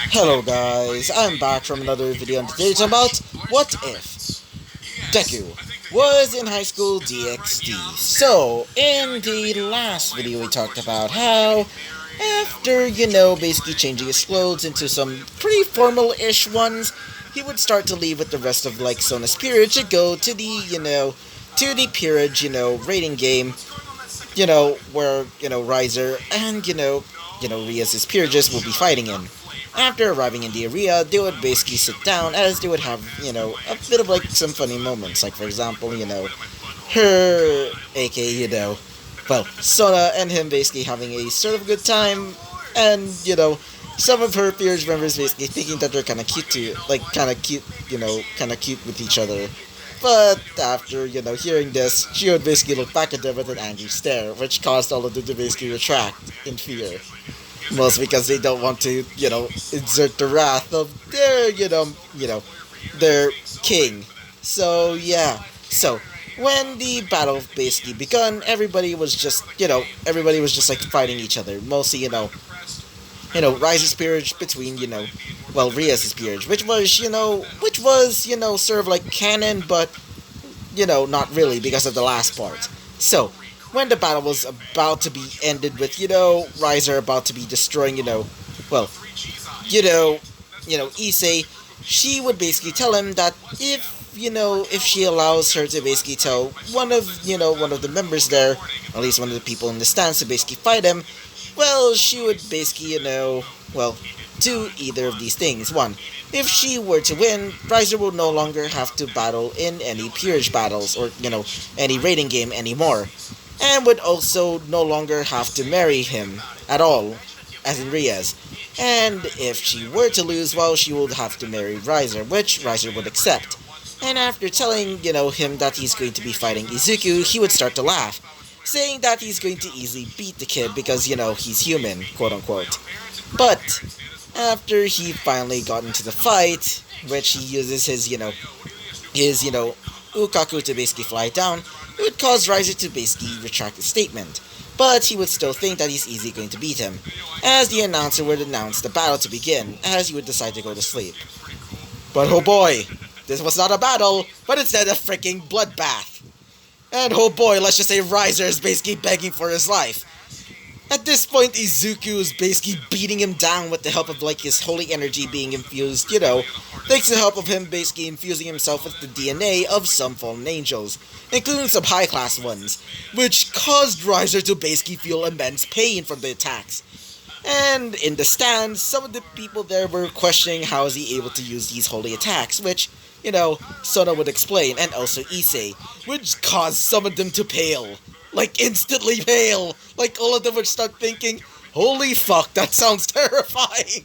Hello guys, I'm back from another video and today it's about what if Deku was in high school DxD. So, in the last video we talked about how after, basically changing his clothes into some pretty formal-ish ones, he would start to leave with the rest of like Sona's period to go to the peerage, rating game, where, Riser and, Ria's peerages will be fighting in. After arriving in the area, they would basically sit down as they would have, a bit of like some funny moments. Like, for example, her, aka, Sona and him basically having a sort of good time, and, some of her peers members basically thinking that they're kind of cute too, like, kind of cute with each other. But after, hearing this, she would basically look back at them with an angry stare, which caused all of them to basically retract in fear. Mostly because they don't want to, exert the wrath of their king. So, yeah. So, when the battle basically begun, everybody was just like fighting each other. Mostly, Rise's peerage between, Ria's peerage, which was, sort of like canon, but, not really because of the last part. So, when the battle was about to be ended with, Riser about to be destroying, Issei, she would basically tell him that if she allows her to basically tell one of the members there, at least one of the people in the stands to basically fight him, well, she would basically, do either of these things. One, if she were to win, Riser would no longer have to battle in any peerage battles or, any rating game anymore, and would also no longer have to marry him at all, as in Riaz. And if she were to lose, well, she would have to marry Riser, which Riser would accept. And after telling, him that he's going to be fighting Izuku, he would start to laugh, saying that he's going to easily beat the kid because, he's human, quote unquote. But after he finally got into the fight, which he uses his Ukaku to basically fly down, it would cause Riser to basically retract his statement. But he would still think that he's easily going to beat him, as the announcer would announce the battle to begin, as he would decide to go to sleep. But oh boy, this was not a battle, but instead a freaking bloodbath. And oh boy, let's just say Riser is basically begging for his life. At this point, Izuku is basically beating him down with the help of like his holy energy being infused, thanks to the help of him basically infusing himself with the DNA of some fallen angels, including some high-class ones, which caused Riser to basically feel immense pain from the attacks. And in the stands, some of the people there were questioning how is he able to use these holy attacks, which, Sona would explain, and also Issei, which caused some of them to pale. Like, instantly pale. Like, all of them would start thinking, holy fuck, that sounds terrifying.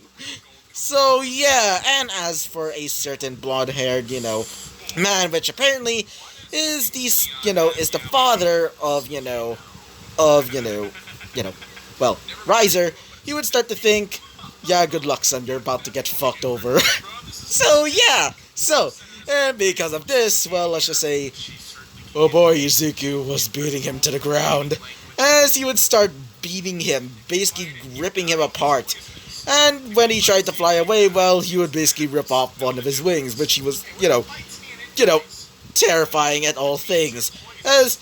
So, yeah, and as for a certain blonde-haired, man, which apparently is the father of, Riser, he would start to think, yeah, good luck, son, you're about to get fucked over. So, yeah, and because of this, well, let's just say, oh boy, Izuku was beating him to the ground, as he would start beating him, basically ripping him apart. And when he tried to fly away, well, he would basically rip off one of his wings, which he was, terrifying at all things. As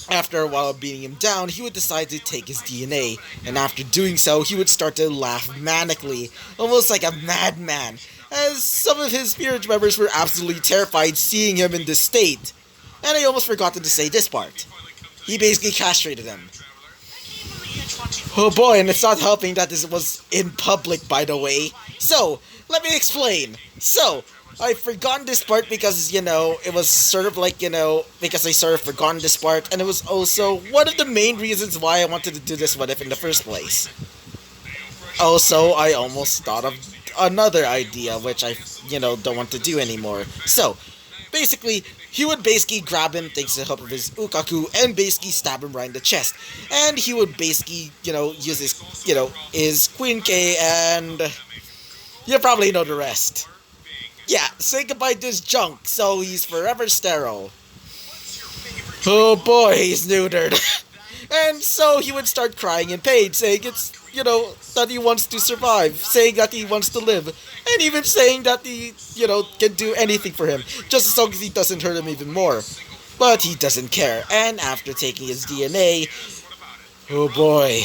after a while of beating him down, he would decide to take his DNA, and after doing so, he would start to laugh manically, almost like a madman, as some of his spirit members were absolutely terrified seeing him in this state. And I almost forgot to say this part. He basically castrated him. Oh boy, and it's not helping that this was in public, by the way. So, let me explain. So, I've forgotten this part because, it was sort of like, because I sort of forgotten this part, and it was also one of the main reasons why I wanted to do this what if in the first place. Also, I almost thought of another idea, which I, don't want to do anymore. So, basically, he would basically grab him thanks to the help of his Ukaku and basically stab him right in the chest. And he would basically, use his, his Queen K, and you probably know the rest. Yeah, say goodbye to his junk, so he's forever sterile. Oh boy, he's neutered. And so he would start crying in pain, saying it's, that he wants to survive, saying that he wants to live, and even saying that he, can do anything for him, just as long as he doesn't hurt him even more. But he doesn't care, and after taking his DNA, oh boy,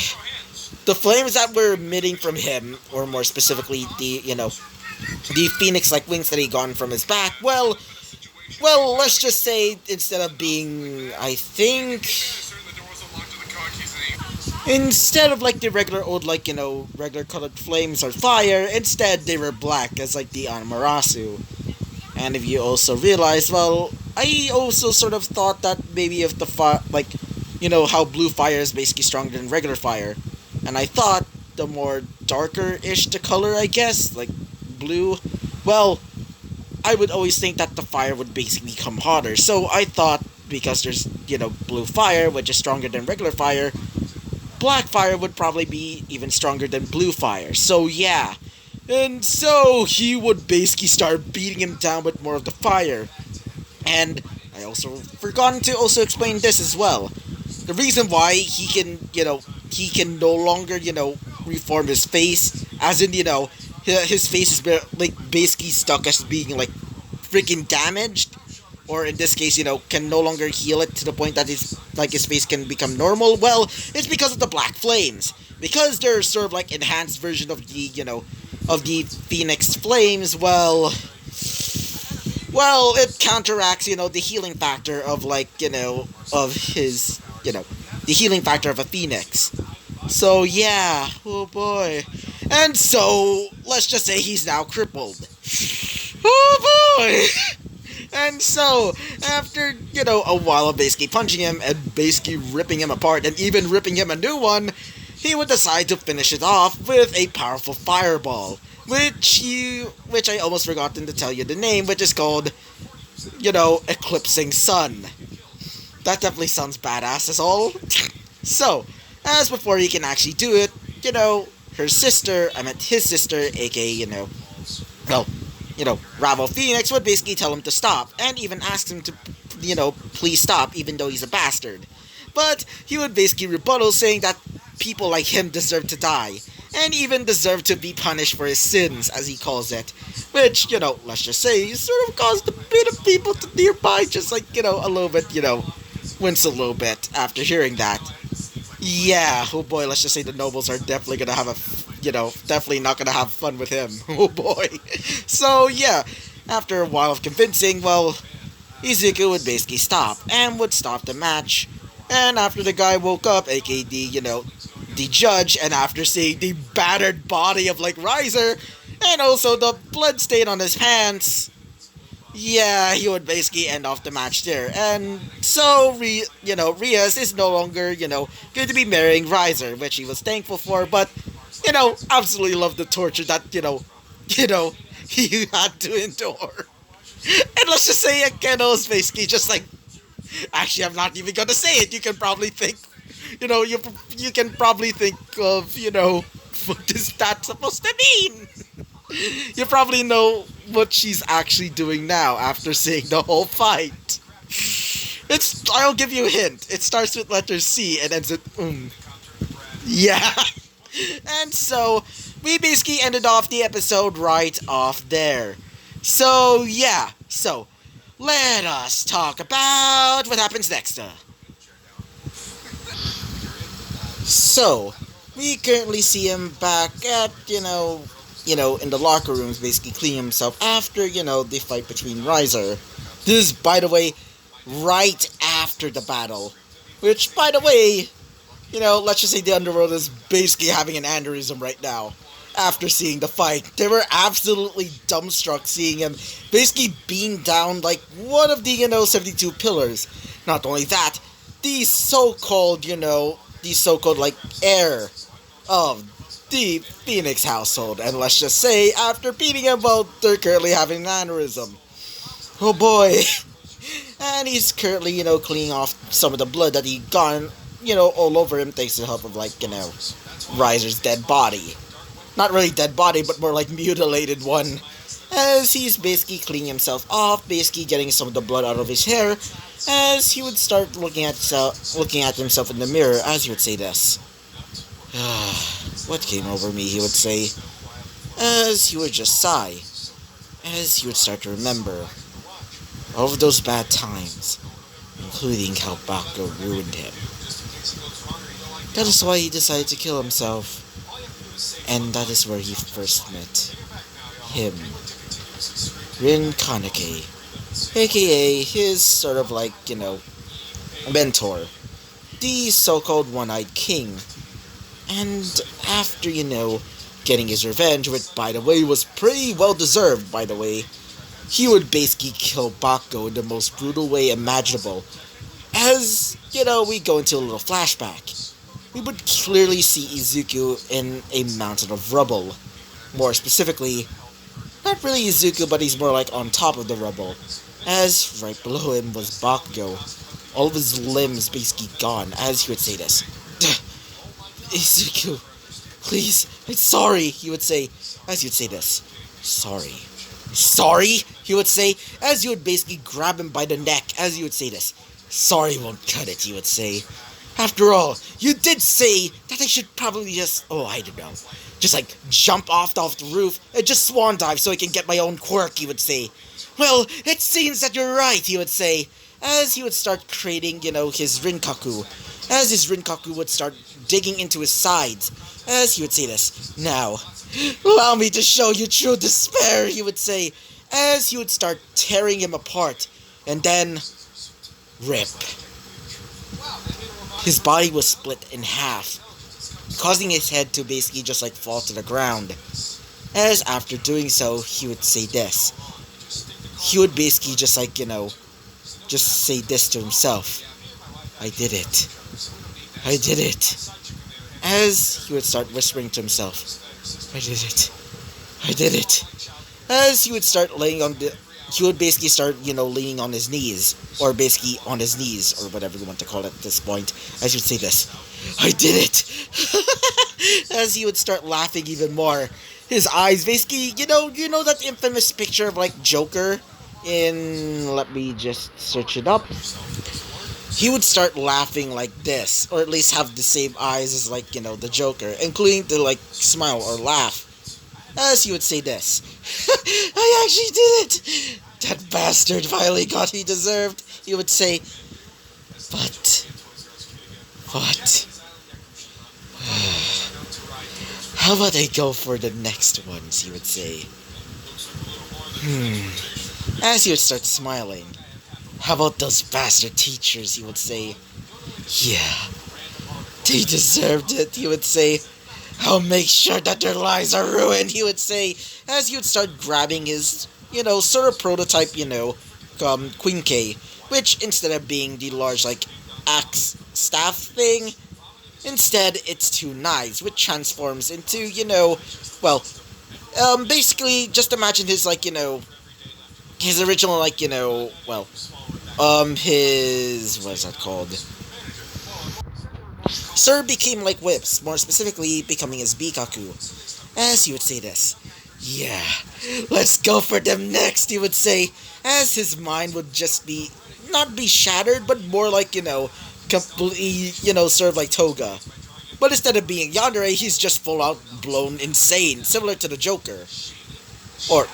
the flames that were emitting from him, or more specifically, the phoenix-like wings that he got from his back, well, let's just say instead of being, I think, instead of like the regular old, regular colored flames or fire, instead they were black as like the Amaterasu. And if you also realize, well, I also sort of thought that maybe if the how blue fire is basically stronger than regular fire, and I thought the more darker-ish the color, I guess, like blue, well, I would always think that the fire would basically become hotter. So I thought because there's, blue fire, which is stronger than regular fire, black fire would probably be even stronger than blue fire. So yeah. And so he would basically start beating him down with more of the fire. And I also forgotten to also explain this as well. The reason why he can no longer, reform his face, as in, his face is basically stuck as being like freaking damaged, or in this case, can no longer heal it to the point that his face can become normal. Well, it's because of the black flames, because they're sort of like enhanced version of the Phoenix flames. Well, it counteracts the healing factor of of his the healing factor of a phoenix. So yeah, oh boy. And so, let's just say he's now crippled. Oh boy! And so, after, a while of basically punching him and basically ripping him apart and even ripping him a new one, he would decide to finish it off with a powerful fireball, which I almost forgotten to tell you the name, which is called, Eclipsing Sun. That definitely sounds badass as all. So, as before he can actually do it, his sister, aka, Ravel Phoenix would basically tell him to stop, and even ask him to, please stop, even though he's a bastard. But he would basically rebuttal, saying that people like him deserve to die, and even deserve to be punished for his sins, as he calls it. Which, let's just say, sort of caused a bit of people to nearby just like, a little bit, wince a little bit after hearing that. Yeah, oh boy, let's just say the nobles are definitely gonna have definitely not gonna have fun with him. Oh boy. So yeah, after a while of convincing, well, Izuku would basically stop, and would stop the match. And after the guy woke up, aka the judge, and after seeing the battered body of Riser, and also the blood stain on his pants, yeah, he would basically end off the match there. And so, Rias is no longer, going to be marrying Riser, which he was thankful for, but, absolutely loved the torture that, he had to endure. And let's just say Akeno is basically just actually, I'm not even gonna say it. You can probably think, you can probably think of, what is that supposed to mean? You probably know what she's actually doing now after seeing the whole fight. I'll give you a hint. It starts with letter C and ends with Yeah. And so, we basically ended off the episode right off there. So, yeah. So, let us talk about what happens next. So, we currently see him back at, in the locker rooms, basically cleaning himself after, the fight between Riser. This is, by the way, right after the battle. Which, by the way, let's just say the underworld is basically having an aneurysm right now. After seeing the fight, they were absolutely dumbstruck seeing him basically beam down one of the, 72 pillars. Not only that, the so-called, heir of the Phoenix household. And let's just say, after beating him, well, they're currently having an aneurysm. Oh boy. And he's currently, cleaning off some of the blood that he got, all over him thanks to the help of, Riser's dead body. Not really dead body, but more mutilated one. As he's basically cleaning himself off, basically getting some of the blood out of his hair, as he would start looking at himself in the mirror, as he would say this. what came over me, he would say, as he would just sigh, as he would start to remember all of those bad times, including how Bakugo ruined him. That is why he decided to kill himself, and that is where he first met him, Rin Kaneki, aka his sort of like, mentor, the so-called one-eyed king. And after, getting his revenge, which by the way was pretty well deserved, by the way, he would basically kill Bakugo in the most brutal way imaginable. As, we go into a little flashback, we would clearly see Izuku in a mountain of rubble. More specifically, not really Izuku, but he's more like on top of the rubble, as right below him was Bakugo, all of his limbs basically gone, as he would say this. Izuku, please, I'm sorry, he would say, as he would say this. Sorry. Sorry, he would say, as you would basically grab him by the neck, as he would say this. Sorry won't cut it, he would say. After all, you did say that I should probably just, I don't know, just like jump off the roof and just swan dive so I can get my own quirk, he would say. Well, it seems that you're right, he would say, as he would start creating, his Rinkaku, as his Rinkaku would start digging into his sides, as he would say this. Now, allow me to show you true despair, he would say, as he would start tearing him apart, and then rip. His body was split in half, causing his head to basically just like fall to the ground. As after doing so, he would say this. He would basically just like, just say this to himself. I did it. I did it. As he would start whispering to himself. I did it. I did it. As he would start he would basically start, leaning on his knees, or basically on his knees, or whatever you want to call it at this point, as he would say this. I did it! As he would start laughing even more. His eyes basically, you know that infamous picture of, like, Joker in, let me just search it up. He would start laughing like this, or at least have the same eyes as, like, the Joker, including the, like, smile or laugh. As he would say this. I actually did it! That bastard finally got what he deserved, he would say. But... how about I go for the next ones, he would say. As he would start smiling. How about those bastard teachers, he would say. Yeah, they deserved it, he would say. I'll make sure that their lives are ruined, he would say, as he would start grabbing his, sort of prototype, Queen K, which instead of being the large, like, axe staff thing, instead it's two knives, which transforms into, basically, just imagine his, like, his original, like, his, what is that called? Sir became like whips, more specifically becoming his Bikaku, as he would say this. Yeah, let's go for them next, he would say, as his mind would just be, not be shattered, but more like, completely, sort of like Toga. But instead of being yandere, he's just full out blown insane, similar to the Joker. Or,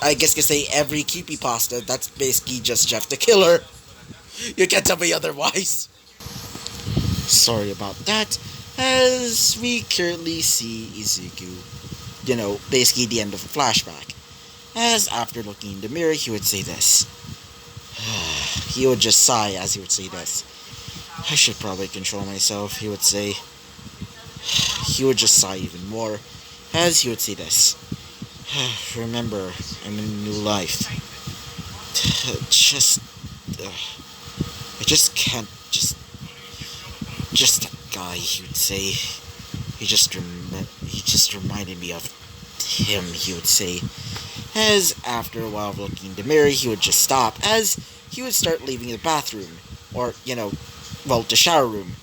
I guess you could say every creepypasta, that's basically just Jeff the Killer. You can't tell me otherwise. Sorry about that, as we currently see Izuku, basically the end of a flashback. As after looking in the mirror, he would say this. He would just sigh as he would say this. I should probably control myself, he would say. He would just sigh even more, as he would say this. Remember, I'm in a new life. I just can't, just that guy, he would say. He just reminded me of him, he would say. As after a while of looking in the mirror, he would just stop, as he would start leaving the bathroom, or, the shower room,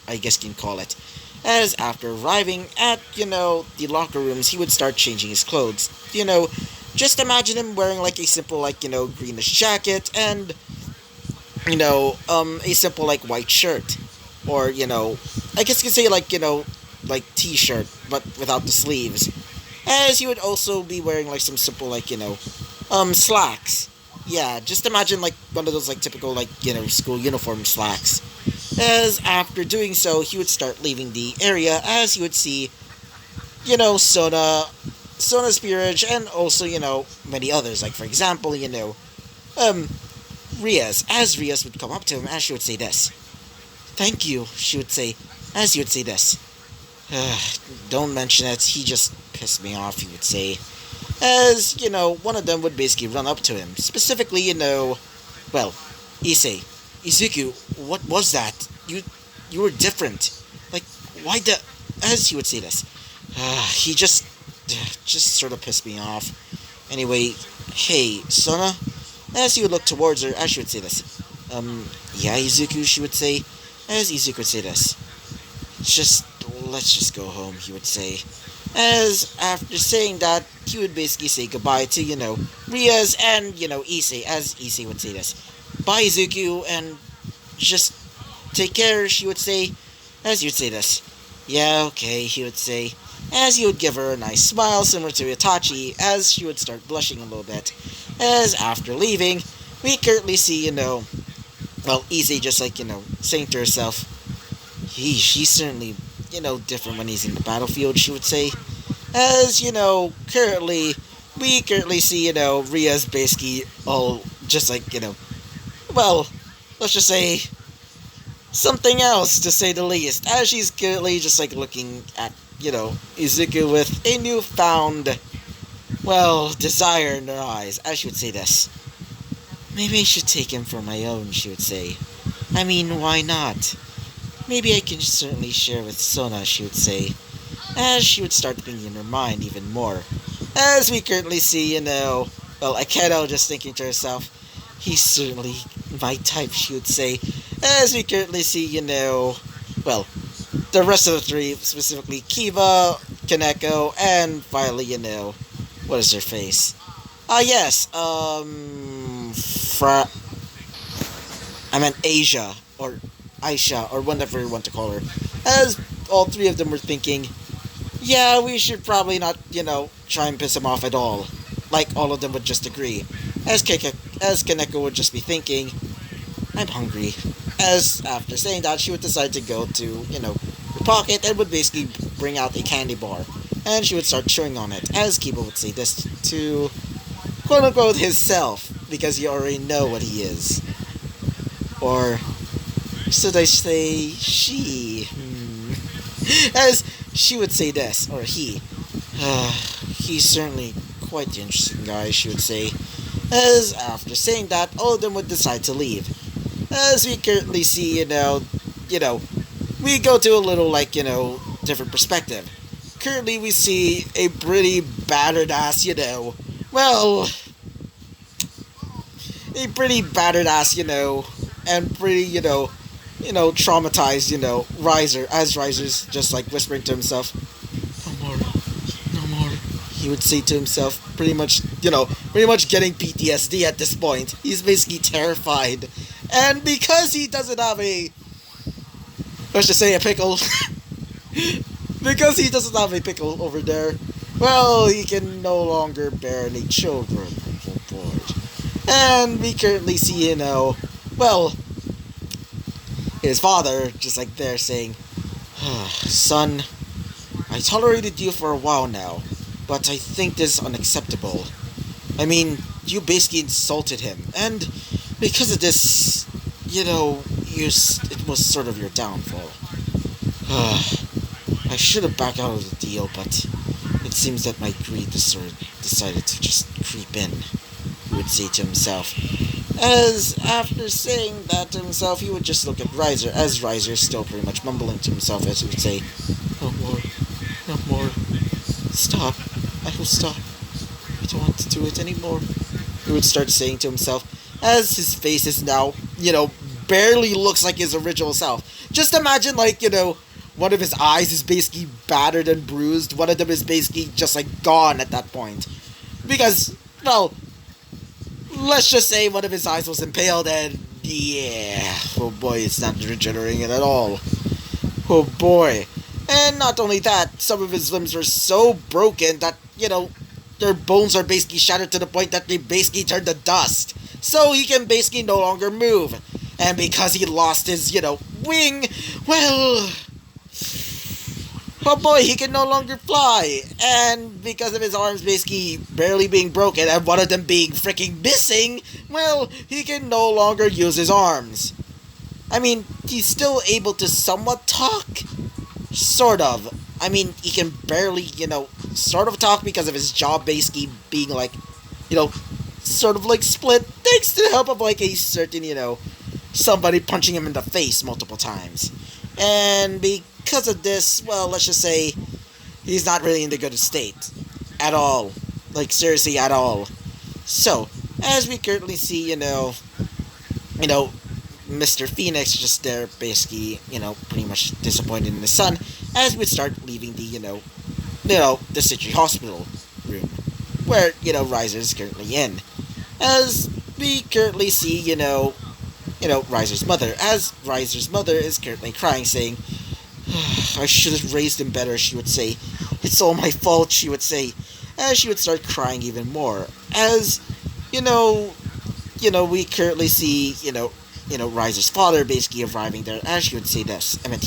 I guess you can call it. As after arriving at, the locker rooms, he would start changing his clothes. Just imagine him wearing, like, a simple, like, greenish jacket, and, a simple, like, white shirt. Or, I guess you could say, like, like t-shirt, but without the sleeves. As he would also be wearing like some simple like slacks. Yeah, just imagine like one of those like typical like school uniform slacks. As after doing so, he would start leaving the area as he would see Sona's peerage, and also many others. Like for example, um Riaz. As Riaz would come up to him, as she would say this. Thank you, she would say, as he would say this. Don't mention it, he just pissed me off, he would say. As, one of them would basically run up to him. Specifically, well, Issei. Izuku, what was that? You were different. Like, why the... As he would say this. He just sort of pissed me off. Anyway, hey, Sona? As he would look towards her, as she would say this. Yeah, Izuku, she would say. As Izuku would say this. Let's just go home, he would say. As after saying that, he would basically say goodbye to, Riaz and, Issei, as Issei would say this. Bye, Izuku, and just take care, she would say, as he would say this. Yeah, okay, he would say, as he would give her a nice smile similar to Itachi, as she would start blushing a little bit. As after leaving, we currently see, Issei just like, saying to herself, she's certainly, different when he's in the battlefield, she would say. As, we currently see, Ria's basically all just like, well, let's just say something else to say the least. As she's currently just like looking at, Izuku with a newfound, well, desire in her eyes, as she would say this. Maybe I should take him for my own, she would say. I mean, why not? Maybe I can certainly share with Sona, she would say, as she would start thinking in her mind even more. As we currently see, Akedo just thinking to herself, he's certainly my type, she would say. As we currently see, well, the rest of the three, specifically Kiba, Kaneko, and finally, what is her face? Yes, I meant Asia, or Aisha, or whatever you want to call her. As all three of them were thinking, yeah, we should probably not, try and piss him off at all. Like, all of them would just agree. As Kaneko would just be thinking, I'm hungry. As, after saying that, she would decide to go to, her pocket and would basically bring out a candy bar. And she would start chewing on it, as Kiba would say this to, quote-unquote, himself, because you already know what he is. Or should I say she? As she would say this, or he. He's certainly quite the interesting guy, she would say. As after saying that, all of them would decide to leave. As we currently see, we go to a little, different perspective. Currently, we see a pretty battered ass, well, a pretty battered ass, and pretty, traumatized, Riser, as Riser's just like whispering to himself, no more, no more. He would say to himself, pretty much getting PTSD at this point. He's basically terrified. And because he doesn't have let's just say a pickle, because he doesn't have a pickle over there, well, he can no longer bear any children. Oh boy. And we currently see, well, his father, just like there, saying, son, I tolerated you for a while now, but I think this is unacceptable. I mean, you basically insulted him, and because of this, it was sort of your downfall. I should have backed out of the deal, but it seems that my greed decided to just creep in, he would say to himself. As after saying that to himself, he would just look at Riser, as Riser is still pretty much mumbling to himself, as he would say, no more, no more, stop, I will stop, I don't want to do it anymore, he would start saying to himself, as his face is now, barely looks like his original self. Just imagine, one of his eyes is basically battered and bruised, one of them is basically just, gone at that point. Because, well, let's just say one of his eyes was impaled and, yeah, oh boy, it's not regenerating it at all. Oh boy. And not only that, some of his limbs were so broken that, their bones are basically shattered to the point that they basically turn to dust. So he can basically no longer move. And because he lost his, wing, well, oh boy, he can no longer fly. And because of his arms basically barely being broken and one of them being freaking missing, well, he can no longer use his arms. I mean, he's still able to somewhat talk. Sort of. I mean, he can barely, sort of talk because of his jaw basically being like, sort of like split thanks to the help of like a certain, somebody punching him in the face multiple times. And because of this, well, let's just say he's not really in the good state. At all. Like, seriously, at all. So, as we currently see, Mr. Phoenix just there, basically, pretty much disappointed in the son, as we start leaving the City Hospital room, where, Riser is currently in. As we currently see, Riser's mother, as Riser's mother is currently crying, saying, I should have raised him better, she would say. It's all my fault, she would say, as she would start crying even more. As, we currently see, Riser's father basically arriving there, as she would say this. I mean,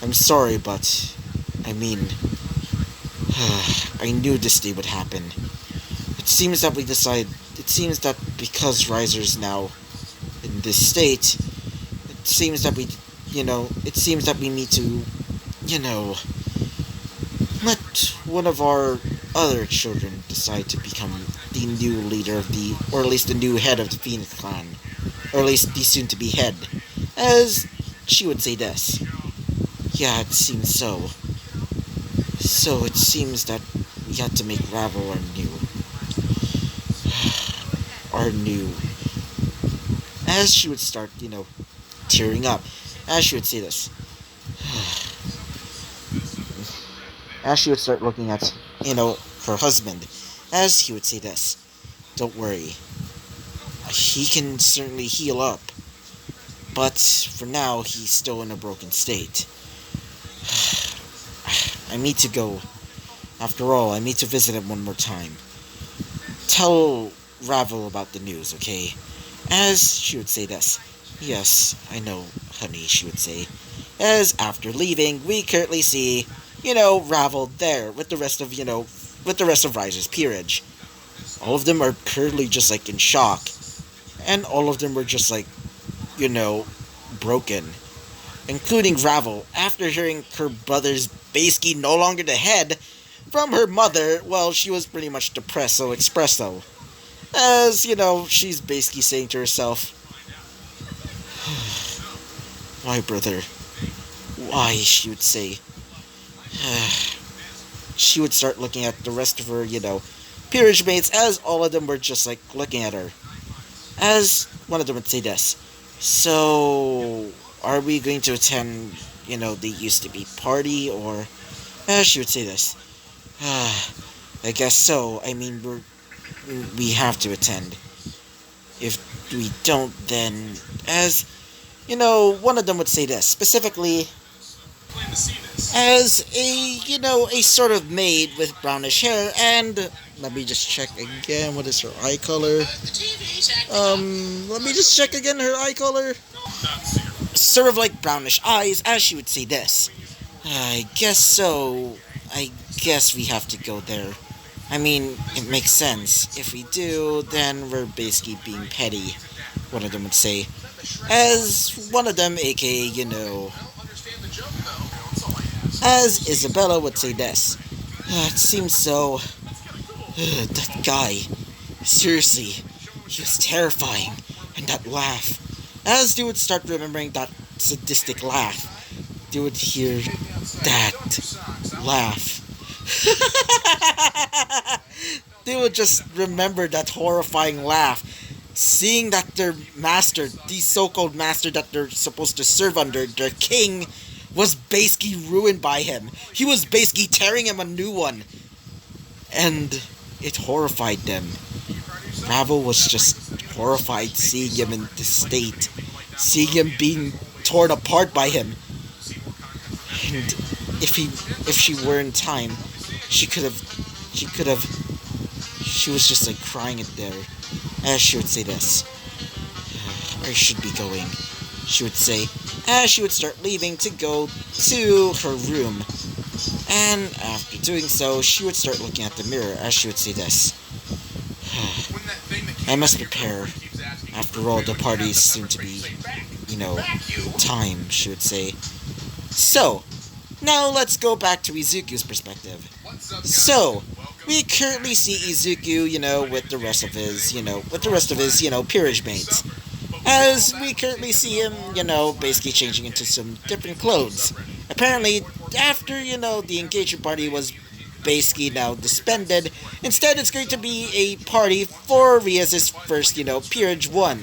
I'm sorry, but, I mean, I knew this day would happen. It seems that because Riser's now in this state, it seems that we need to, let one of our other children decide to become the new leader or at least the new head of the Phoenix clan, or at least the soon-to-be head, as she would say this. Yeah, it seems so. So it seems that we had to make Ravel our new, as she would start, tearing up, as she would say this. As she would start looking at, her husband, as he would say this. Don't worry. He can certainly heal up. But for now, he's still in a broken state. I need to go. After all, I need to visit him one more time. Tell Ravel about the news, okay? As she would say this. Yes, I know, honey, she would say. As after leaving, we currently see, Ravel there with the rest of Riser's peerage. All of them are currently just like in shock. And all of them were just like, broken. Including Ravel, after hearing her brother's basically no longer the head from her mother, well, she was pretty much depresso espresso. As, she's basically saying to herself, why, brother? Why, she would say. She would start looking at the rest of her, peerage mates, as all of them were just like looking at her. As one of them would say this. So, are we going to attend, the used to be party, or, as she would say this. I guess so. I mean, we have to attend. If we don't, then, as, one of them would say this, specifically, as a sort of maid with brownish hair, and let me just check again, what is her eye color? Let me just check again her eye color. Sort of like brownish eyes, as she would say this. I guess so. I guess we have to go there. I mean, it makes sense. If we do, then we're basically being petty, one of them would say. As one of them, aka, as Isabella would say this. It seems so. That guy. Seriously, he was terrifying. And that laugh. As they would start remembering that sadistic laugh, they would hear that laugh. They would just remember that horrifying laugh. Seeing that their master, the so-called master that they're supposed to serve under, their king, was basically ruined by him. He was basically tearing him a new one. And it horrified them. Ravel was just horrified seeing him in this state. Seeing him being torn apart by him. And if she were in time, she could have, she could have, she was just like crying it there, as she would say this. I should be going, she would say, as she would start leaving to go to her room. And after doing so, she would start looking at the mirror as she would say this. I must prepare. After all, the party is soon to be, time, she would say. So, now let's go back to Izuku's perspective. So, we currently see Izuku, with the rest of his, peerage mates. As we currently see him, basically changing into some different clothes. Apparently, after, the engagement party was basically now disbanded, instead it's going to be a party for Rias' first, peerage 1.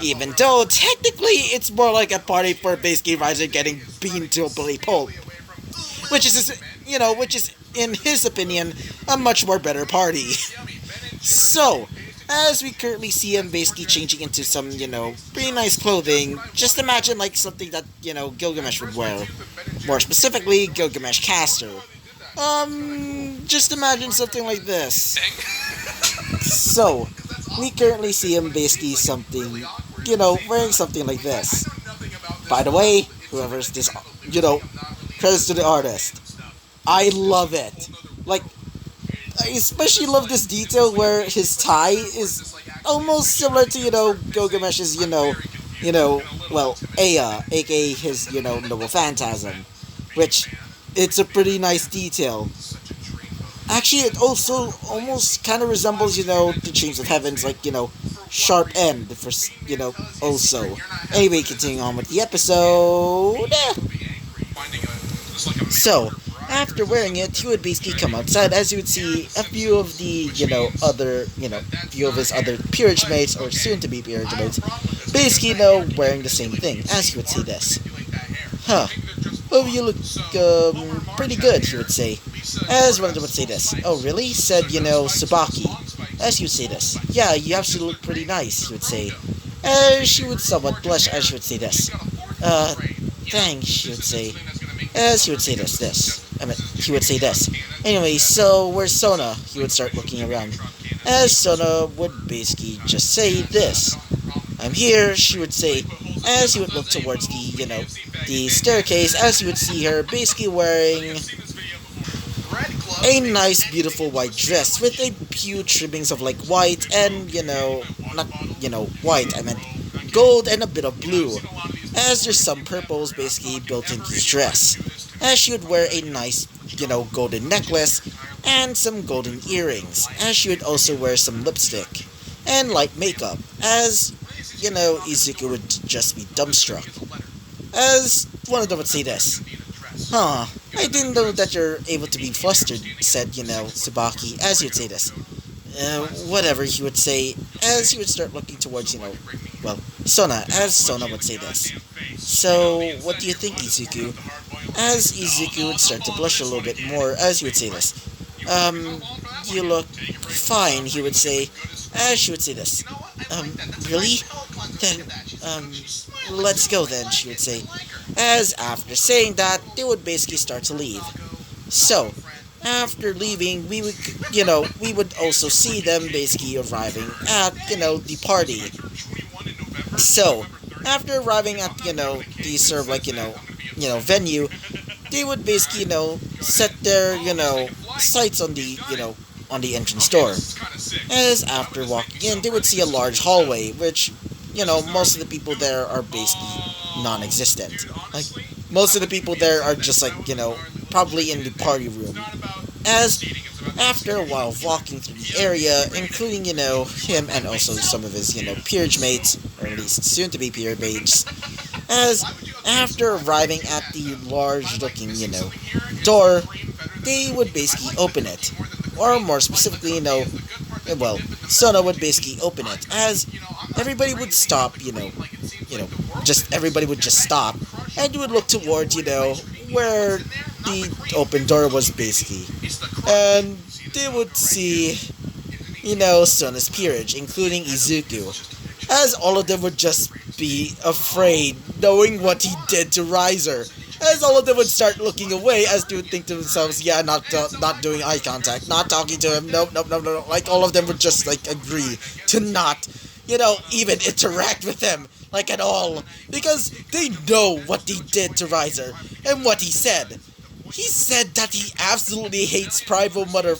Even though, technically, it's more like a party for basically Riser getting beaten to a bloody pulp. Which is, in his opinion, a much more better party. So, as we currently see him basically changing into some, pretty nice clothing, just imagine like something that, Gilgamesh would wear. More specifically, Gilgamesh Caster. Just imagine something like this. So, we currently see him basically something, wearing something like this. By the way, whoever's this, credits to the artist. I love it. Like, I especially love this detail where his tie is almost similar to, Gilgamesh's, Aya, aka his, Noble Phantasm. Which, it's a pretty nice detail. Actually, it also almost kind of resembles, the Chains of Heaven's, like, sharp end, for, also. Anyway, continuing on with the episode. So, after wearing it, he would basically come outside, as you would see a few of the, few of his other peerage mates, or soon-to-be peerage mates, basically, wearing the same thing, as he would say this. Huh. Well, you look, pretty good, he would say. As one of them would say this. Oh, really? Said, Tsubaki. As he would say this. Yeah, you actually look pretty nice, he would say. As she would somewhat blush as she would say this. Thanks, she would say. As he would say he would say this. Anyway, so where's Sona? He would start looking around. As Sona would basically just say this. I'm here, she would say, as he would look towards the staircase, as he would see her basically wearing a nice, beautiful white dress with a few trimmings of like white and, not, white, I meant gold and a bit of blue, as there's some purples basically built into the dress, as she would wear a nice, golden necklace and some golden earrings, as she would also wear some lipstick and light makeup, as, Izuku would just be dumbstruck, as one of them would say this. Huh, I didn't know that you're able to be flustered, said, Tsubaki, as he would say this. Whatever, he would say, as he would start looking towards, Sona, as Sona would say this. So, what do you think, Izuku? As Izuku would start to blush a little bit more, as he would say this. You look fine, he would say, as she would say this. Really? Then, let's go then, she would say. As after saying that, they would basically start to leave. So, after leaving, we would also see them basically arriving at, the party. So, after arriving at, the sort of like, venue, they would basically, set their, sights on the, on the entrance door. As after walking in, they would see a large hallway, which, most of the people there are basically non-existent. Like, most of the people there are just like, probably in the party room. As, after a while of walking through the area, including, him and also some of his, peerage mates, or at least soon-to-be peerage mates, as, after arriving at the large-looking, door, they would basically open it. Or more specifically, Sona would basically open it, as everybody would stop, everybody would just stop, and you would look towards, where the open door was basically. And they would see, Sona's peerage, including Izuku, as all of them would just be afraid, knowing what he did to Riser, As all of them would start looking away, as they would think to themselves, yeah, not doing eye contact, not talking to him, nope, nope, nope, nope. Like, all of them would just, like, agree to not, even interact with him, like, at all. Because they know what he did to Riser, and what he said. He said that he absolutely hates Primal Mother.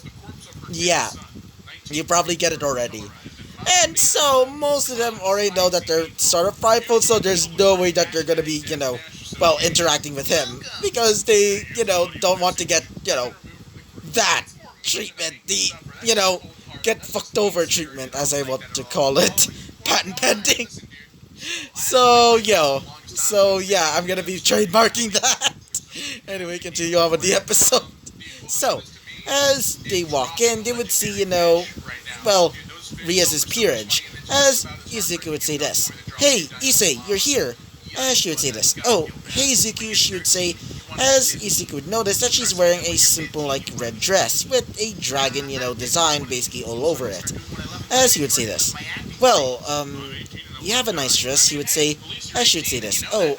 Yeah, you probably get it already. And so, most of them already know that they're sort of prideful, so there's no way that they're gonna be, interacting with him. Because they, don't want to get, that treatment. The, get fucked over treatment, as I want to call it. Patent pending. So, I'm gonna be trademarking that. Anyway, continue on with the episode. So, as they walk in, they would see, Ria's peerage, as Izuku would say this. Hey, Issei, you're here. As she would say this. Oh, hey Izuku, she would say, as Izuku would notice that she's wearing a simple, red dress with a dragon, design basically all over it. As he would say this. Well, you have a nice dress, he would say, as she would say this. Oh,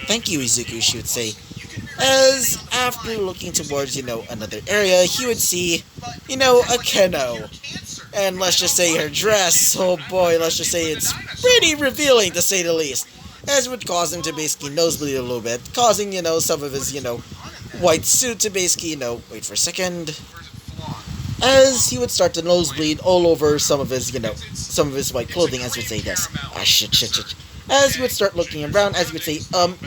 thank you, Izuku, she would say. As after looking towards, another area, he would see, a Keno. And let's just say her dress, oh boy, let's just say it's pretty revealing to say the least. As it would cause him to basically nosebleed a little bit, causing, some of his, white suit to basically, wait for a second. As he would start to nosebleed all over some of his, white clothing, as he would say this. Ah, shit. As he would start looking around, as he would say,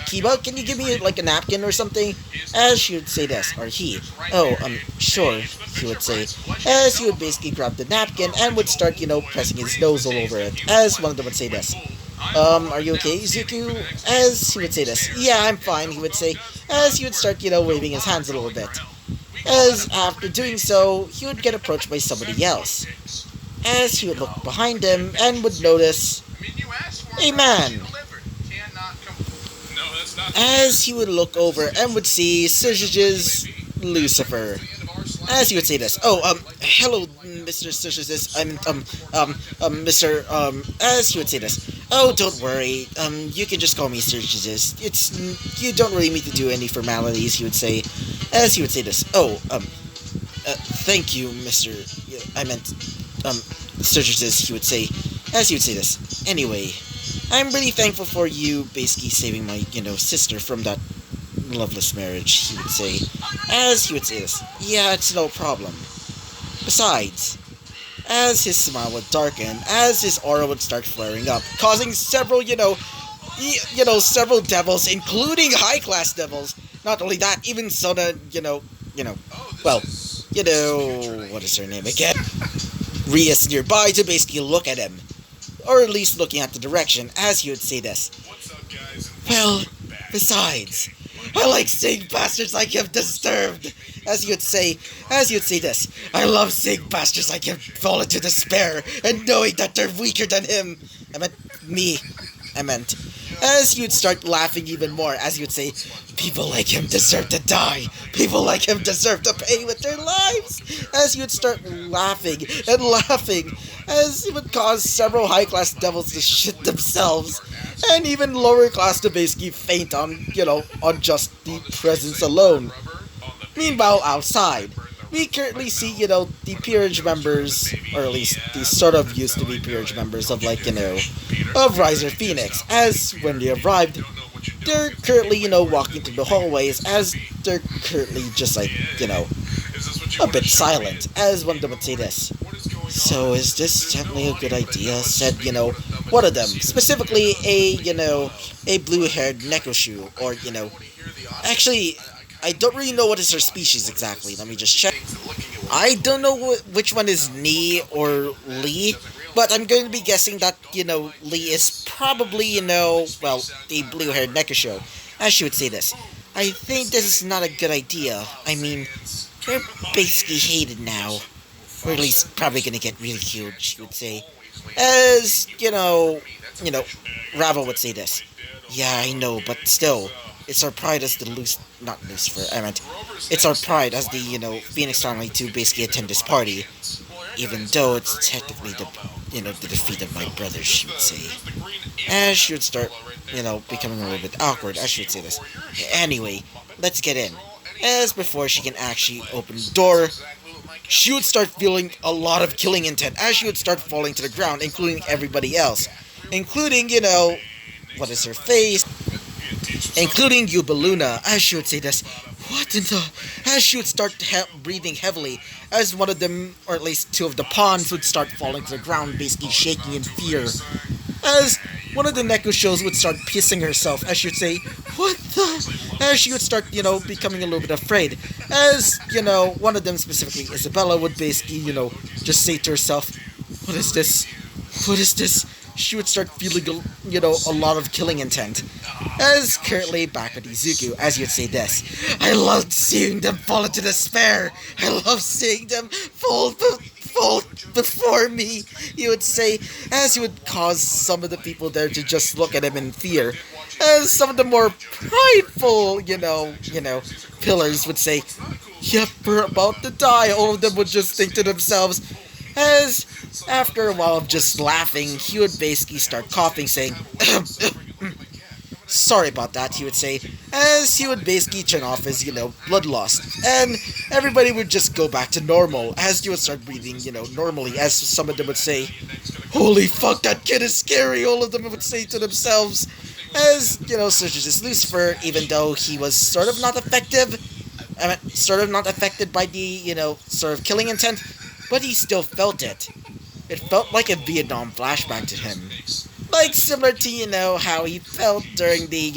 Kiba, can you give me, a napkin or something? As she would say this, or he. Oh, sure, he would say. As he would basically grab the napkin and would start, pressing his nose all over it. As one of them would say this. Are you okay, Izuku? As he would say this. Yeah, I'm fine, he would say. As he would start, waving his hands a little bit. As after doing so, he would get approached by somebody else. As he would look behind him and would notice a man. As he would look over and would see Surge's Lucifer. As he would say this. Oh, hello, Mr. Surge's, Mr. As he would say this. Oh, don't worry, you can just call me Surge's. You don't really need to do any formalities, he would say. As he would say this. Oh, thank you, Mr. I meant, Surge's, he would say. As he would say this. Anyway, I'm really thankful for you basically saving my, sister from that loveless marriage, he would say. As he would say this. Yeah, it's no problem. Besides, as his smile would darken, as his aura would start flaring up, causing several, several devils, including high-class devils. Not only that, even Sona, what is her name again? Ria's nearby to basically look at him. Or at least looking at the direction, as he would say this. Well, besides, I like seeing bastards like him disturbed. As he would say this. I love seeing bastards like him fall into despair and knowing that they're weaker than him. As he would start laughing even more, as he would say, people like him deserve to die. People like him deserve to pay with their lives. As he would start laughing and laughing, as it would cause several high-class devils to shit themselves, and even lower-class to basically faint on just the presence alone. Meanwhile, outside, we currently see, the peerage members, or at least the sort of used to be peerage members of, of Riser Phoenix, as when they arrived, they're currently, walking through the hallways, as they're currently just, a bit silent, as one of them would say this. So, is this definitely a good idea? Said, one of them, specifically a blue-haired Nekoshu, or, actually, I don't really know what is her species exactly. Let me just check. I don't know which one is Ni or Lee, but I'm going to be guessing that, Lee is probably, the blue-haired Nekoshu, as she would say this. I think this is not a good idea. I mean, they're basically hated now. Or at least probably gonna get ridiculed, she would say. As, Ravel would say this. Yeah, I know, but still, it's our pride as the not Lucifer, it's our pride as the, Phoenix family to basically attend this party. Even though it's technically the defeat of my brothers, she would say. as she would start, becoming a little bit awkward, as she would say this. Anyway, let's get in. As before she can actually open the door, she would start feeling a lot of killing intent as she would start falling to the ground, including everybody else. Including, what is her face? Including Yubaluna, as she would say this. What in the... As she would start breathing heavily, as one of them, or at least two of the pawns, would start falling to the ground, basically shaking in fear. As one of the Nekusho's would start pissing herself, as she would say, what the... As she would start, becoming a little bit afraid. As, one of them, specifically Isabella, would basically, just say to herself, what is this? What is this? She would start feeling, a lot of killing intent. As currently back with Izuku, as you'd say this, I loved seeing them fall into despair. I love seeing them fall before me, he would say, as he would cause some of the people there to just look at him in fear. As some of the more prideful, pillars would say, yep, we're about to die. All of them would just think to themselves, as after a while of just laughing, he would basically start coughing, saying, sorry about that, he would say, as he would basically turn off his, bloodlust. And everybody would just go back to normal, as he would start breathing, normally, as some of them would say, holy fuck, that kid is scary, all of them would say to themselves. As, such as Lucifer, even though he was sort of not affected by the, sort of killing intent, but he still felt it. It felt like a Vietnam flashback to him. Like, similar to, how he felt during the,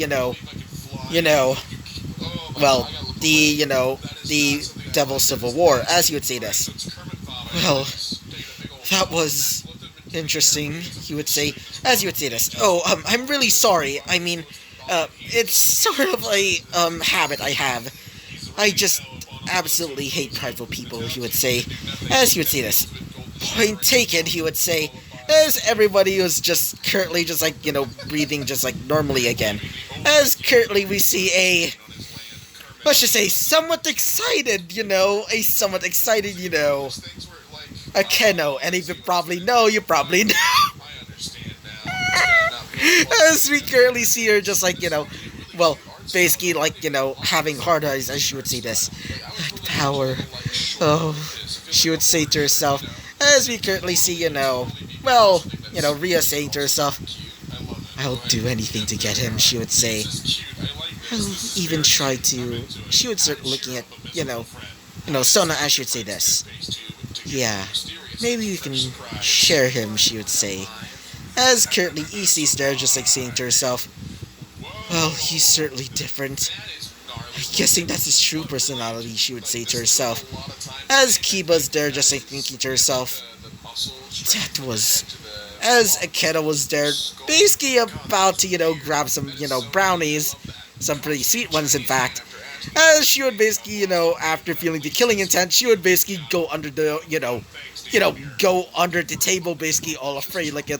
the Devil Civil War, as he would say this. Well, that was interesting, he would say, as he would say this. Oh, I'm really sorry. I mean, it's sort of a, habit I have. I just absolutely hate prideful people, he would say, as he would say this. Point taken, he would say, as everybody was just currently just like, breathing just like normally again. As currently we see a, let's just say, somewhat excited, a Keno, and if you probably know, you probably know. As we currently see her just like, basically like, having hard eyes, as she would say this. That power, oh, she would say to herself, as we currently see, Rhea saying to herself, I'll do anything to get him, she would say. I'll even try to... She would start looking at, Sona, as she would say this. Yeah, maybe we can share him, she would say. As currently Isi's there, just like saying to herself, well, he's certainly different. I'm guessing that's his true personality, she would say to herself. As Kiba's there, just like thinking to herself, that was... As Akeda was there, basically about to, grab some, brownies, some pretty sweet ones, in fact. As she would basically, after feeling the killing intent, she would basically go under the, go under the table, basically all afraid, like a, a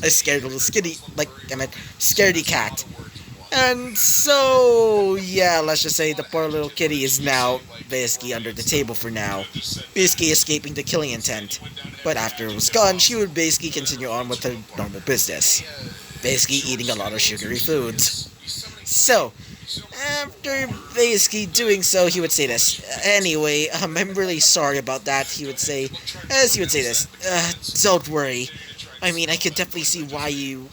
scared little scaredy cat. And so, yeah, let's just say the poor little kitty is now basically under the table for now, basically escaping the killing intent. But after it was gone, she would basically continue on with her normal business, basically eating a lot of sugary foods. So, after basically doing so, he would say this. Anyway, I'm really sorry about that, he would say, as he would say this. Don't worry. I mean, I could definitely see why you,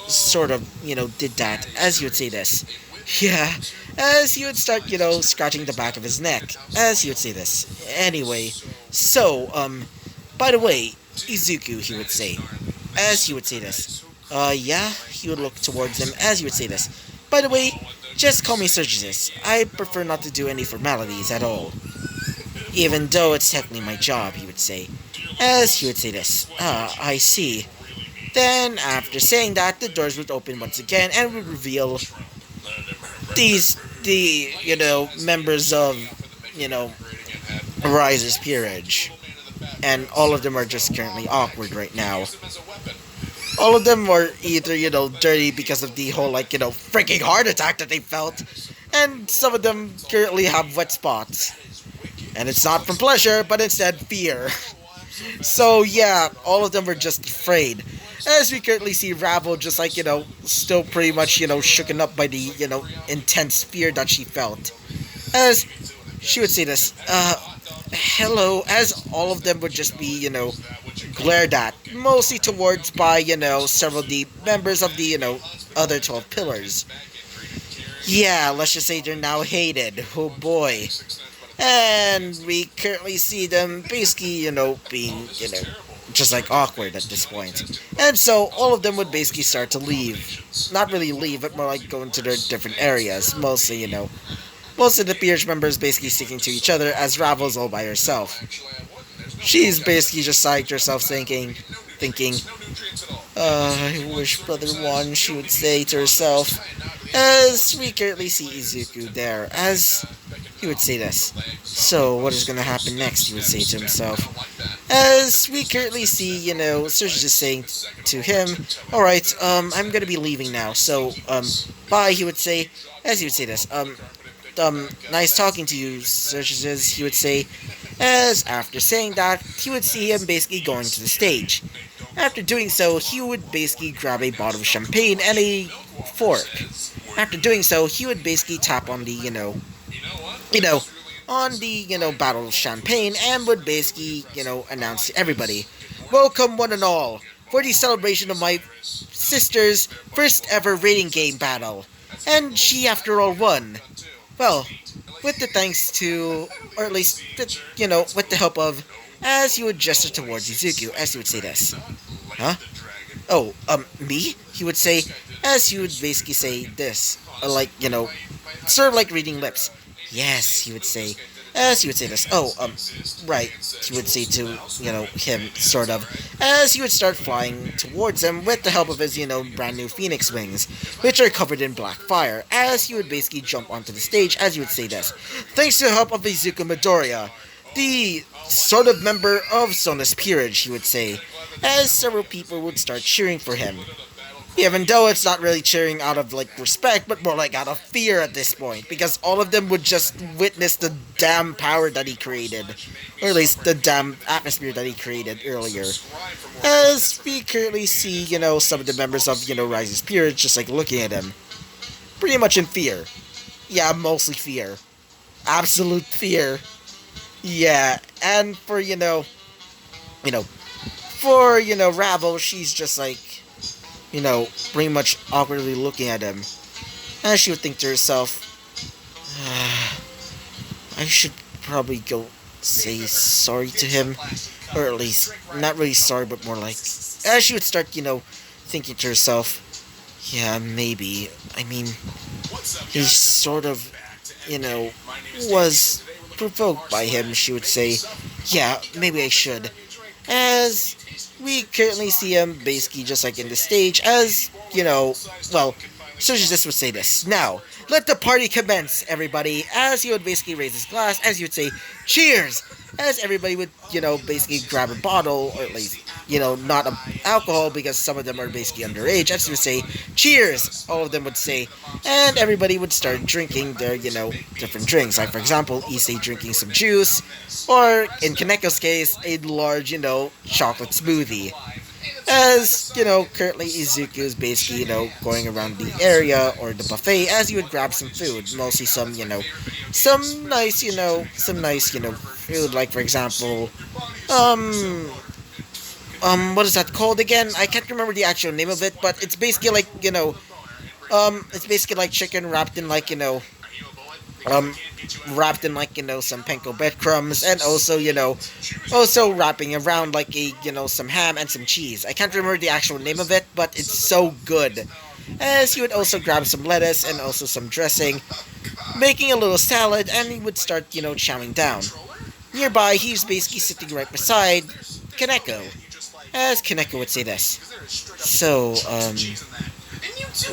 sort of, did that, as he would say this. Yeah, as he would start, scratching the back of his neck, as he would say this. Anyway, so, by the way, Izuku, he would say, as he would say this. Yeah, he would look towards him, as he would say this. By the way, just call me Surgesis. I prefer not to do any formalities at all. Even though it's technically my job, he would say. As he would say this. I see. Then, after saying that, the doors would open once again and would reveal members of, Riser's peerage. And all of them are just currently awkward right now. All of them are either, dirty because of the whole, freaking heart attack that they felt. And some of them currently have wet spots. And it's not from pleasure, but instead fear. So yeah, all of them were just afraid. As we currently see Ravel just like, still pretty much, shooken up by the, intense fear that she felt. As she would say this, hello, as all of them would just be, glared at, mostly towards by, several of the members of the, other 12 pillars. Yeah, let's just say they're now hated. Oh boy. And we currently see them basically, being, just like awkward at this point. And so all of them would basically start to leave. Not really leave, but more like go into their different areas. Mostly, most of the peers members basically sticking to each other as Ravel's all by herself. She's basically just sighing to herself thinking, I wish Brother won, she would say to herself. As we currently see Izuku there, as he would say this. So, what is gonna happen next, he would say to himself. As we currently see, Serge is saying to him, alright, I'm gonna be leaving now, so, bye, he would say, as he would say this. Nice talking to you, Serge, he would say, as after saying that, he would see him basically going to the stage. After doing so, he would basically grab a bottle of champagne and a fork. After doing so, he would basically tap on the, bottle of champagne and would basically, announce to everybody, welcome one and all, for the celebration of my sister's first ever rating game battle. And she, after all, won. Well, with the thanks to, or at least, with the help of, as he would gesture towards Izuku, as he would say this. Huh? Oh, me? He would say, as he would basically say this, sort of like reading lips. Yes, he would say, as he would say this. Oh, right, he would say to, him, sort of, as he would start flying towards him with the help of his, brand new phoenix wings, which are covered in black fire, as he would basically jump onto the stage, as he would say this. Thanks to the help of Izuku Midoriya, the sort of member of Sona's peerage, he would say, as several people would start cheering for him. Even though it's not really cheering out of, respect, but more like out of fear at this point, because all of them would just witness the damn power that he created, or at least the damn atmosphere that he created earlier. As we currently see, some of the members of, Rise's peerage just, looking at him, pretty much in fear. Yeah, mostly fear. Absolute fear. Yeah, and for, Ravel, she's just pretty much awkwardly looking at him. And she would think to herself, I should probably go say sorry to him. Or at least, not really sorry, but more like, as she would start, thinking to herself, yeah, maybe. I mean, he sort of, was provoked by him, she would say, yeah, maybe I should. As we currently see him basically just in the stage, as, Surgeon would say this. Now, let the party commence, everybody, as he would basically raise his glass, as he would say, cheers! As everybody would, basically grab a bottle, or at least, not alcohol, because some of them are basically underage, as he would say, cheers! All of them would say, and everybody would start drinking their, different drinks. Like, for example, Issei drinking some juice, or, in Kaneko's case, a large, chocolate smoothie. As, currently Izuku is basically, going around the area, or the buffet, as he would grab some food, mostly some, some nice, food, like, for example, what is that called again? I can't remember the actual name of it, but it's basically it's basically like chicken wrapped in some panko breadcrumbs, and also, also wrapping around some ham and some cheese. I can't remember the actual name of it, but it's so good. As he would also grab some lettuce and also some dressing, making a little salad, and he would start, chowing down. Nearby, he's basically sitting right beside Kaneko, as Kaneko would say this. So,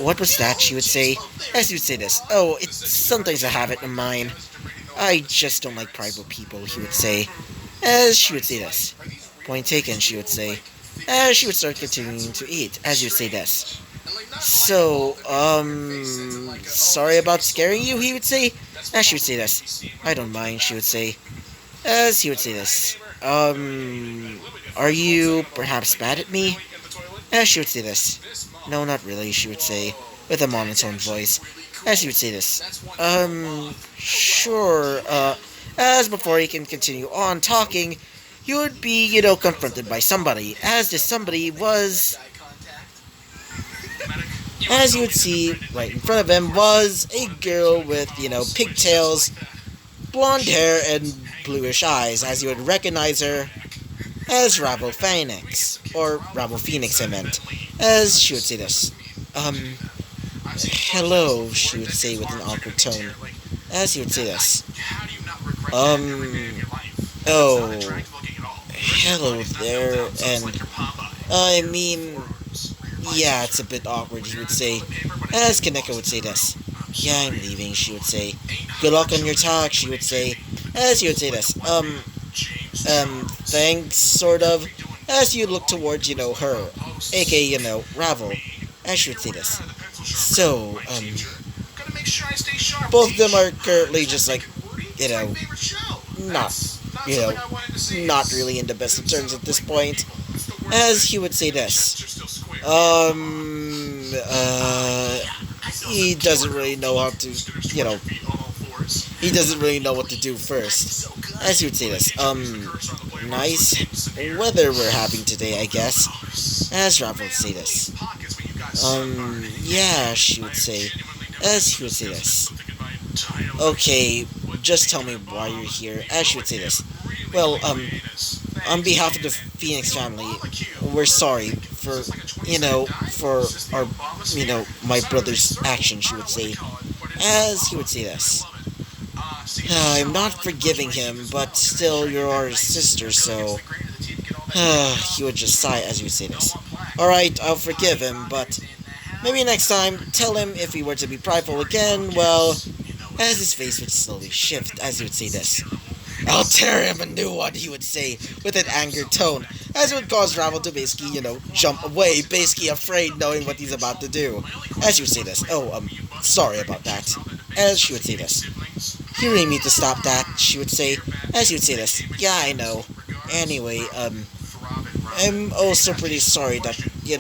what was that, she would say, as he would say this. Oh, it's sometimes a habit of mine. I just don't like private people, he would say, as she would say this. Point taken, she would say, as she would start continuing to eat, as he would say this. So, sorry about scaring you, he would say, as she would say this. I don't mind, she would say, as he would say this. Are you perhaps mad at me? As she would say this. No, not really, she would say, with a monotone voice. As she would say this. Sure, as before he can continue on talking, he would be, confronted by somebody, as this somebody was, as you would see right in front of him, was a girl with, pigtails, blonde hair, and bluish eyes, as you would recognize her as Ravel Phoenix, or Ravel Phoenix, I meant, as she would say this. Hello, she would say with an awkward tone, as he would say this. Oh, hello there, and, I mean, yeah, it's a bit awkward, he would say, as Kaneko would say this. Yeah, I'm leaving, she would say. Good luck on your talk, she would say, as he would say this. Thanks, sort of, as you look towards, her, aka, Ravel, as she would say this. So, both of them are currently just like, not, not really in the best of terms at this point, as he would say this. He doesn't really know how to, he doesn't really know what to do first, as he would say this. Nice weather we're having today, I guess, as Ravel would say this. Yeah, she would say, as he would say this. Okay, just tell me why you're here, as she would say this. Well, on behalf of the Phoenix family, we're sorry for, for our, my brother's action, she would say, as he would say this. I'm not forgiving him, but still, you're our sister, so... he would just sigh as he would say this. Alright, I'll forgive him, but maybe next time, tell him if he were to be prideful again, well, as his face would slowly shift as he would say this. I'll tear him a new one, he would say, with an angered tone, as it would cause Ravel to basically, jump away, basically afraid knowing what he's about to do. As he would say this. Oh, sorry about that. As she would say this. You really need to stop that, she would say, as he would say this. Yeah, I know. Anyway, I'm also pretty sorry that, you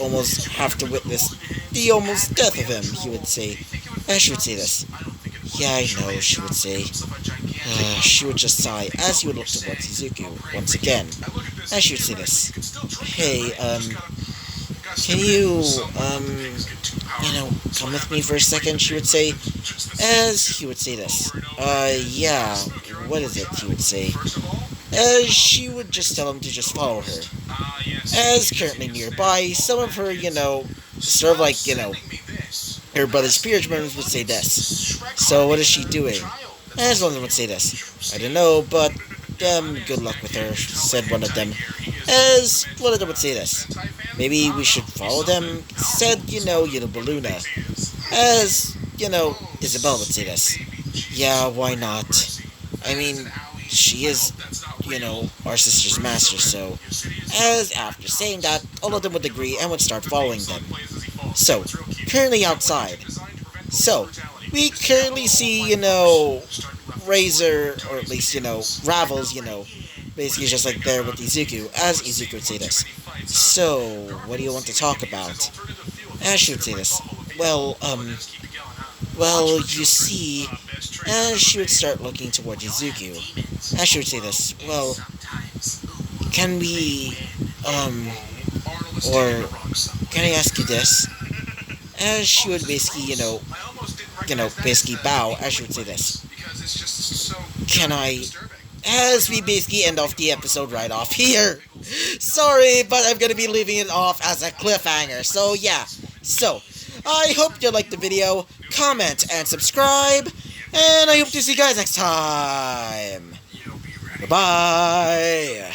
almost have to witness the almost death of him, he would say, as she would say this. Yeah, I know, she would say. She would just sigh as he would look towards Izuku once again, as she would say this. Hey, can you, come with me for a second, she would say, as he would say this. Yeah, what is it, he would say. As she would just tell him to just follow her. As currently nearby, some of her, sort of like, her brother's peers members would say this. So what is she doing? As one of them would say this. I don't know, but, good luck with her, said one of them. As one of them would say this. Maybe we should follow them, said, Balluna. As, Isabel would say this. Yeah, why not? I mean, she is, our sister's master, so... As after saying that, all of them would agree and would start following them. So, currently outside. So, we currently see, Razor, or at least, Ravel's, basically just like there with Izuku, as Izuku would say this. So, what do you want to talk about? As she would say this. Well, you see, as she would start looking toward Izuku, as she would say this, well, can we, or, can I ask you this? As she would basically, basically bow, as she would say this. Can I... As we basically end off the episode right off here. Sorry, but I'm gonna be leaving it off as a cliffhanger, so yeah. So, I hope you liked the video, comment, and subscribe, and I hope to see you guys next time. Bye-bye.